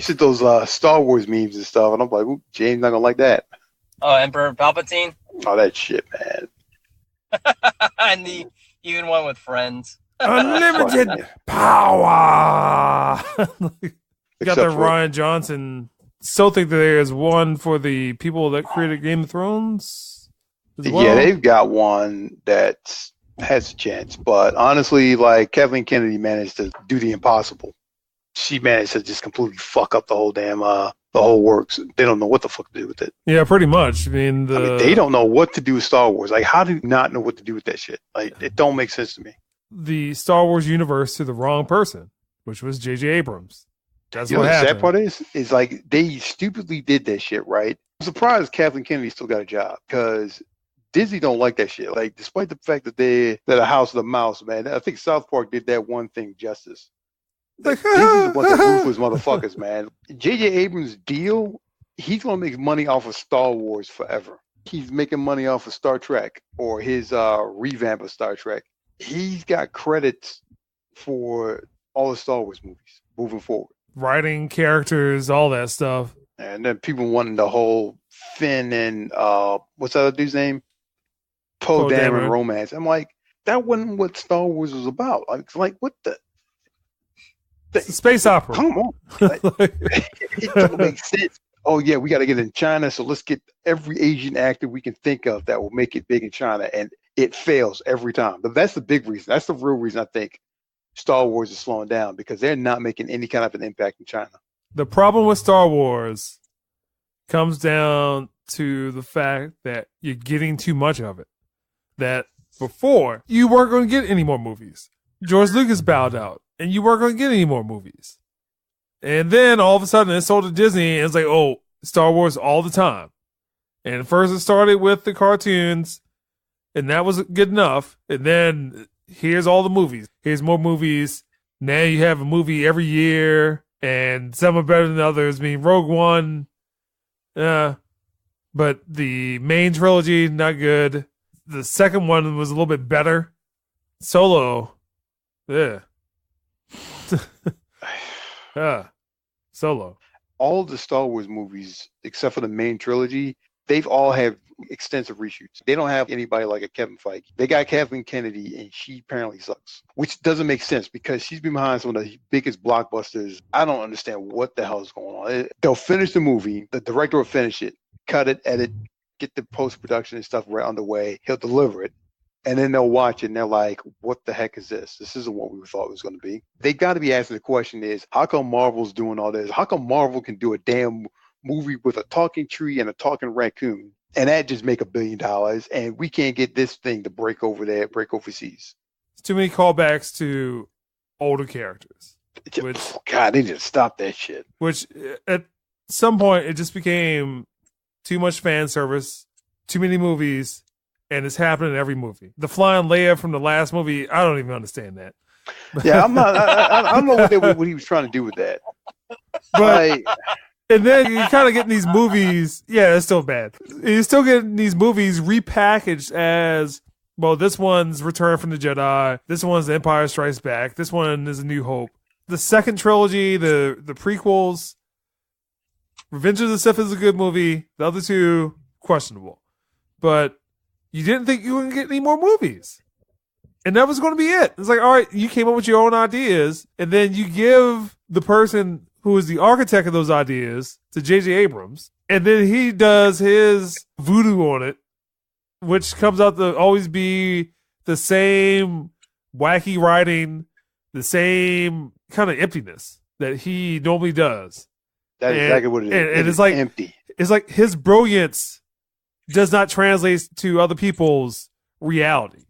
at those Star Wars memes and stuff, and I'm like, ooh, James not gonna like that. Oh, Emperor Palpatine? Oh, that shit, man. And the even one with friends. Unlimited power. You got the for- Ryan Johnson. Still think that there's one for the people that created Game of Thrones as well. Yeah, they've got one that has a chance, but honestly, like Kathleen Kennedy managed to do the impossible. She managed to just completely fuck up the whole damn the whole works. They don't know what the fuck to do with it. Yeah, pretty much. I mean, They don't know what to do with Star Wars. Like, how do you not know what to do with that shit? Like, it don't make sense to me. the Star Wars universe to the wrong person, which was J.J. Abrams. That's You know what what the happened. sad part is like they stupidly did that shit, right? I'm surprised Kathleen Kennedy still got a job because Disney don't like that shit. Like, despite the fact that they're a house of the mouse, man, I think South Park did that one thing justice. Like, Disney's a bunch of ruthless motherfuckers, man. J.J. Abrams' deal, he's gonna make money off of Star Wars forever. He's making money off of Star Trek or his revamp of Star Trek. He's got credits for all the Star Wars movies moving forward. writing characters, all that stuff. And then people wanting the whole Finn and what's that other dude's name? Poe Dameron Dameron. romance. I'm like, that wasn't what Star Wars was about. Like what the? It's a space opera. Come on, like, it don't make sense. Oh yeah, we got to get in China, so let's get every Asian actor we can think of that will make it big in China, and it fails every time. But that's the big reason. That's the real reason I think Star Wars is slowing down because they're not making any kind of an impact in China. The problem with Star Wars comes down to the fact that you're getting too much of it. That before, you weren't going to get any more movies. George Lucas bowed out, and you weren't going to get any more movies. And then all of a sudden, it's sold to Disney, and it's like, oh, Star Wars all the time. And first it started with the cartoons, and that was good enough. And then here's all the movies. Here's more movies. Now you have a movie every year, and some are better than others. I mean, Rogue One, but the main trilogy, not good. The second one was a little bit better. Solo, yeah. Solo. All of the Star Wars movies, except for the main trilogy, they've all had extensive reshoots. They don't have anybody like a Kevin Feige. They got Kathleen Kennedy, and she apparently sucks, which doesn't make sense because she's been behind some of the biggest blockbusters. I don't understand what the hell is going on. They'll finish the movie, the director will finish it, cut it, edit, get the post-production and stuff right underway. He'll deliver it. And then they'll watch it and they're like, what the heck is this? This isn't what we thought it was going to be. They got to be asking the question is, how come Marvel's doing all this? How come Marvel can do a damn movie with a talking tree and a talking raccoon and that just make $1 billion and we can't get this thing to break over there, break overseas? It's too many callbacks to older characters. Which, God, they just stop that shit. Which at some point it just became too much fan service, too many movies, and it's happening in every movie. The flying Leia from the last movie, I don't even understand that. Yeah, I'm not. I don't know what he was trying to do with that. But and then you kind of getting these movies. Yeah, it's still bad. You're still getting these movies repackaged as, well, this one's Return from the Jedi. This one's The Empire Strikes Back. This one is A New Hope. The second trilogy, the prequels, Revenge of the Sith is a good movie. The other two, questionable. But you didn't think you were going to get any more movies. And that was going to be it. It's like, all right, you came up with your own ideas, and then you give the person who is the architect of those ideas to J.J. Abrams, and then he does his voodoo on it, which comes out to always be the same wacky writing, the same kind of emptiness that he normally does. That's exactly what it is. And it's like empty. It's like his brilliance does not translate to other people's reality.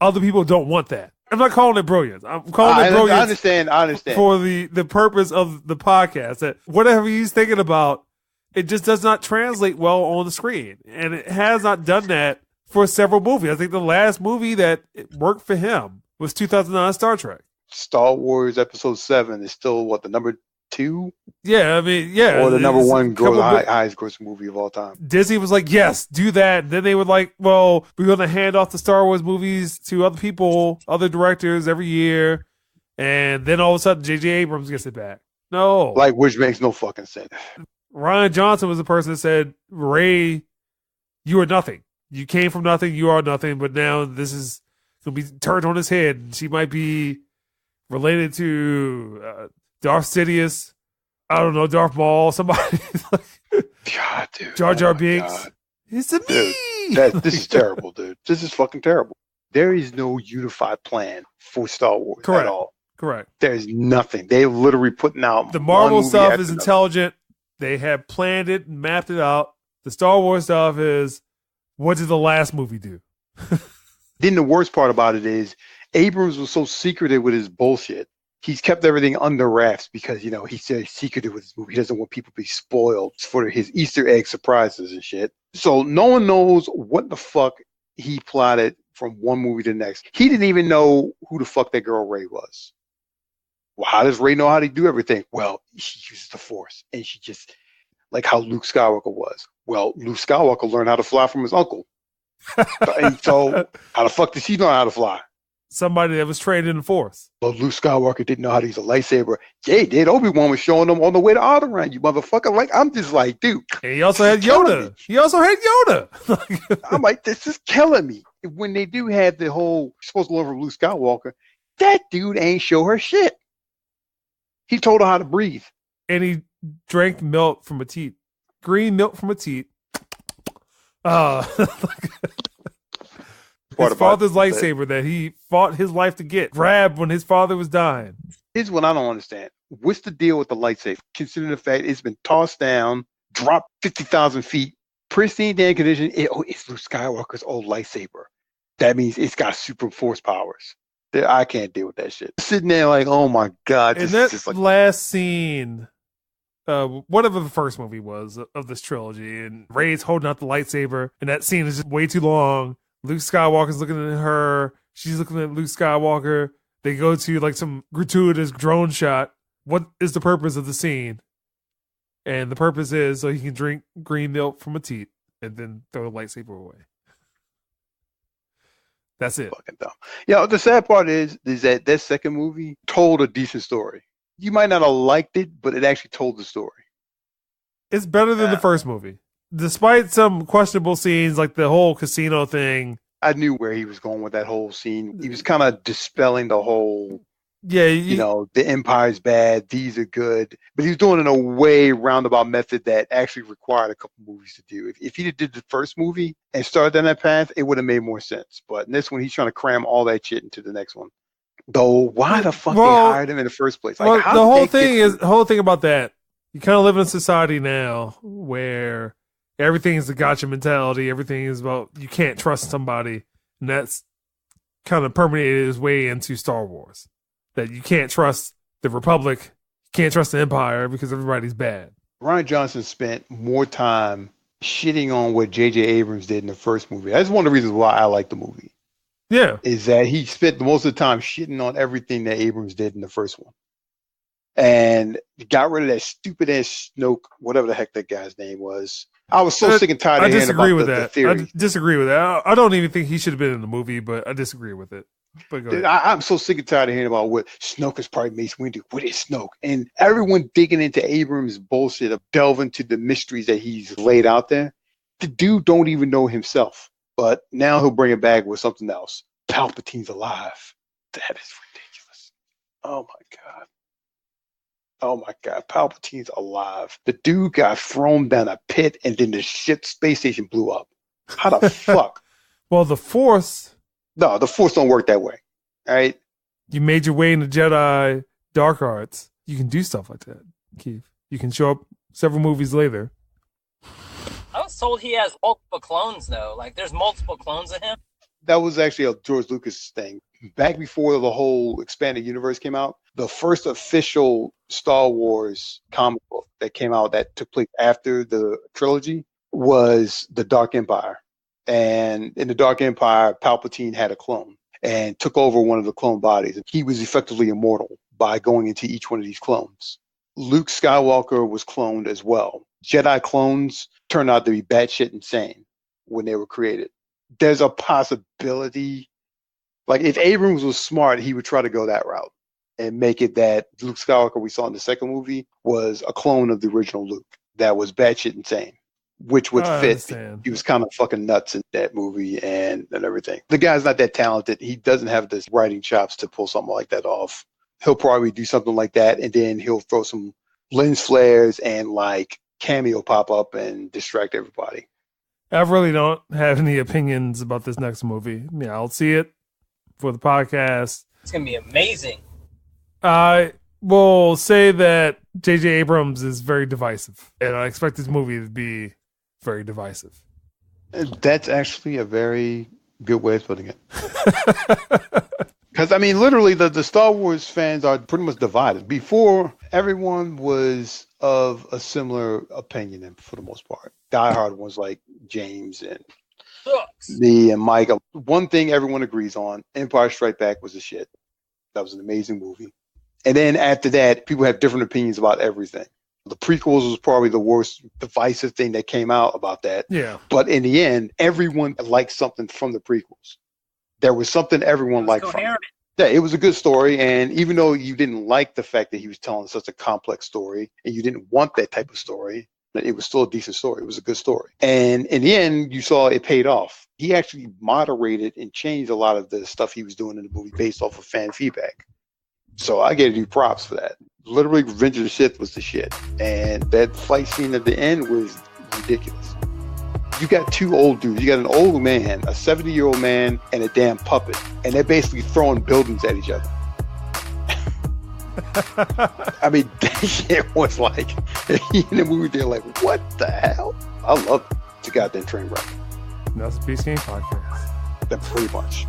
Other people don't want that. I'm not calling it brilliance. I'm calling it brilliance. I understand. For the purpose of the podcast, that whatever he's thinking about, it just does not translate well on the screen. And it has not done that for several movies. I think the last movie that worked for him was 2009 Star Trek. Star Wars Episode 7 is still, what, the number 2? Yeah, I mean, yeah. Or the number 1 highest grossing movie of all time. Disney was like, yes, do that. And then they were like, well, we're going to hand off the Star Wars movies to other people, other directors every year. And then all of a sudden, J.J. Abrams gets it back. No. Like, which makes no fucking sense. Rian Johnson was the person that said, Rey, you are nothing. You came from nothing, you are nothing, but now this is going to be turned on his head. She might be related to Darth Sidious, I don't know, Darth Maul, somebody. God, dude. Jar Jar Binks. It's a me. This is terrible, dude. This is fucking terrible. There is no unified plan for Star Wars at all. Correct. There's nothing. They're literally putting out the Marvel stuff is another. Intelligent. They have planned it and mapped it out. The Star Wars stuff is, what did the last movie do? Then the worst part about it is Abrams was so secretive with his bullshit. He's kept everything under wraps because, he's very secretive with his movie. He doesn't want people to be spoiled for his Easter egg surprises and shit. So no one knows what the fuck he plotted from one movie to the next. He didn't even know who the fuck that girl Rey was. Well, how does Rey know how to do everything? Well, she uses the Force, and she just, like how Luke Skywalker was. Well, Luke Skywalker learned how to fly from his uncle. And so how the fuck did she know how to fly? Somebody that was trained in the Force. Well, Luke Skywalker didn't know how to use a lightsaber. Yeah, he did. Obi-Wan was showing them on the way to Alderaan, you motherfucker. Like, I'm just like, dude. And he also had Yoda. I'm like, this is killing me. When they do have the whole supposed to learn from Luke Skywalker, that dude ain't show her shit. He told her how to breathe. And he drank milk from a teat. Green milk from a teat. His father's lightsaber that he fought his life to get. Grabbed when his father was dying. Here's what I don't understand. What's the deal with the lightsaber? Considering the fact it's been tossed down, dropped 50,000 feet, pristine damn condition. It's Luke Skywalker's old lightsaber. That means it's got super force powers. I can't deal with that shit. Sitting there like, oh my God. And that last scene, whatever the first movie was of this trilogy, and Rey's holding out the lightsaber, and that scene is just way too long. Luke Skywalker's looking at her. She's looking at Luke Skywalker. They go to like some gratuitous drone shot. What is the purpose of the scene? And the purpose is so he can drink green milk from a teat and then throw the lightsaber away. That's it. Fucking dumb. Yeah, the sad part is that second movie told a decent story. You might not have liked it, but it actually told the story. It's better than the first movie. Despite some questionable scenes, like the whole casino thing. I knew where he was going with that whole scene. He was kind of dispelling the whole, the Empire's bad, these are good. But he was doing it in a way roundabout method that actually required a couple movies to do. If he did the first movie and started down that path, it would have made more sense. But in this one, he's trying to cram all that shit into the next one. Though, why the fuck they hired him in the first place? Like, the whole thing about that, you kind of live in a society now where everything is a gotcha mentality. Everything is about you can't trust somebody. And that's kind of permeated its way into Star Wars. That you can't trust the Republic, you can't trust the Empire because everybody's bad. Rian Johnson spent more time shitting on what J.J. Abrams did in the first movie. That's one of the reasons why I like the movie. Yeah. Is that he spent the most of the time shitting on everything that Abrams did in the first one. And got rid of that stupid ass Snoke, whatever the heck that guy's name was. I was so sick and tired of hearing about the theory. I disagree with that. I don't even think he should have been in the movie, but I disagree with it. But go ahead. I'm so sick and tired of hearing about what Snoke is probably Mace Windu. What is Snoke? And everyone digging into Abrams' bullshit of delving into the mysteries that he's laid out there. The dude don't even know himself. But now he'll bring it back with something else. Palpatine's alive. That is ridiculous. Oh my God. Oh my God, Palpatine's alive. The dude got thrown down a pit and then the space station blew up. How the fuck? Well, the Force. No, the Force don't work that way. All right? You made your way into Jedi dark arts. You can do stuff like that, Keith. You can show up several movies later. I was told he has multiple clones, though. Like, there's multiple clones of him. That was actually a George Lucas thing. Back before the whole expanded universe came out, the first official Star Wars comic book that came out that took place after the trilogy was The Dark Empire. And in The Dark Empire, Palpatine had a clone and took over one of the clone bodies. He was effectively immortal by going into each one of these clones. Luke Skywalker was cloned as well. Jedi clones turned out to be batshit insane when they were created. There's a possibility, like if Abrams was smart, he would try to go that route and make it that Luke Skywalker we saw in the second movie was a clone of the original Luke that was batshit insane, which would fit. Understand. He was kind of fucking nuts in that movie and everything. The guy's not that talented. He doesn't have the writing chops to pull something like that off. He'll probably do something like that, and then he'll throw some lens flares and like cameo pop up and distract everybody. I really don't have any opinions about this next movie. Yeah, I'll see it for the podcast. It's gonna be amazing. I will say that J.J. Abrams is very divisive, and I expect this movie to be very divisive. That's actually a very good way of putting it. Because, I mean, literally, the Star Wars fans are pretty much divided. Before, everyone was of a similar opinion, for the most part. Diehard ones like James and me and Mike. One thing everyone agrees on, Empire Strikes Back was the shit. That was an amazing movie. And then after that, people have different opinions about everything. The prequels was probably the worst divisive thing that came out about that. Yeah. But in the end, everyone liked something from the prequels. There was something everyone liked from it. Yeah, it was a good story. And even though you didn't like the fact that he was telling such a complex story and you didn't want that type of story, it was still a decent story. It was a good story. And in the end, you saw it paid off. He actually moderated and changed a lot of the stuff he was doing in the movie based off of fan feedback. So I gave you props for that. Literally, Revenge of the Sith was the shit. And that fight scene at the end was ridiculous. You got two old dudes. You got an old man, a 70-year-old man, and a damn puppet. And they're basically throwing buildings at each other. I mean, that shit was like, in the movie, they're like, what the hell? I love it. It's a goddamn train wreck. And that's the Beast Game Podcast. That pretty much.